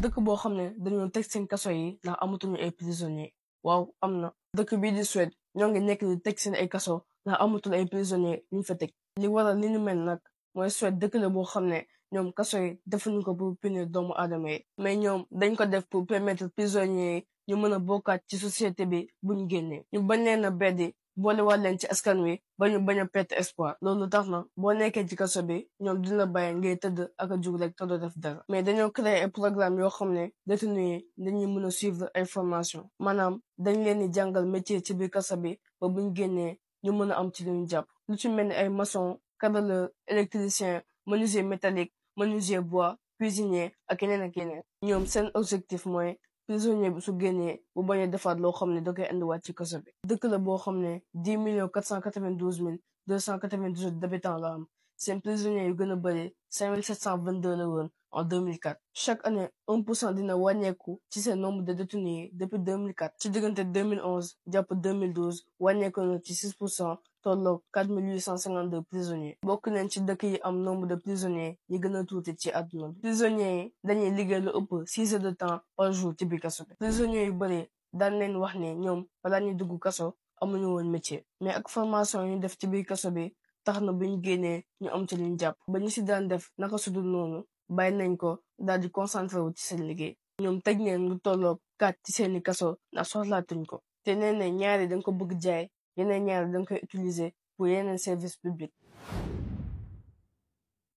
dëkk boo xam ne dañoo tëj seen kaso yi ndax amatuñu ay prisonniers waaw am na dëkk bii di Suède ñoo ngi nekk di tëj seen ay kaso ndax amatul ay prisonniers ñu fa tëj li waral li ñu mel nag mooy Suède dëkk la boo xam ne ñoom kaso yi defuñu ko pour punir doomu aadama yi mais ñoom dañ ko def pour permettre prisonniers yi ñu mën a bokkaat ci société bi buñ génnee ñu bañ leen a beddi boolewaat leen ci askan wi ba ñu bañ a perte espoir loolu tax na boo nekkee ci kaso bi ñoom dina la bàyyi ngay tëdd ak a jug rek te doo def dara mais dañoo créer ay programme yoo xam ne détenu yi dañuy mën a suivre ay formation maanaam dañ leen di jàngal métier ci biir kaso bi ba buñ génnee ñu mën a am ci lu ñu jàpp lu ci mel ni ay maçon carreleur électricien menuisier métallique menuisier bois cuisinier ak yeneen ñoom seen objectif mooy prisonnier bi su génnee bu bañ a defaat loo xam ne da koy indiwaat ci kaso bi dëkk la boo xam ne 10 492 298 d'habitants la am seen prisonniers yu gën a bëri 5722 la woon en 2004 chaque année 1% dina wàññeeku ci seen nombre de détenus yi depuis 2004 ci diggante 2011 jàpp 2012 wàññeeku na ci 6% tolloog 4852 prisonniers bokk nañ ci dëkk yi am nombre de prisonniers yi gën a tuuti ci àdduna bi prisonniers yi dañuy liggéey lu ëpp 6 heures de temps par jour ci biir kaso bi prisonniers yu bëri daan leen wax ne ñoom balaa ñuy dugg kaso amuñu woon métier mais ak formation yu ñu def ci biir kaso bi tax na bu ñu génnee ñu am ci lu ñu jàpp ba ñu si daan def naka sudul noonu bàyyi nañ ko daal di concentré wu ci seen liggéey ñoom tëj neen lu tolloog 4 ci seeni kaso ndax soxlaatuñ ko te nee na ñaari dañ ko bëgg jaay yeneen ñaari dañ koy utiliser pour yeneen service public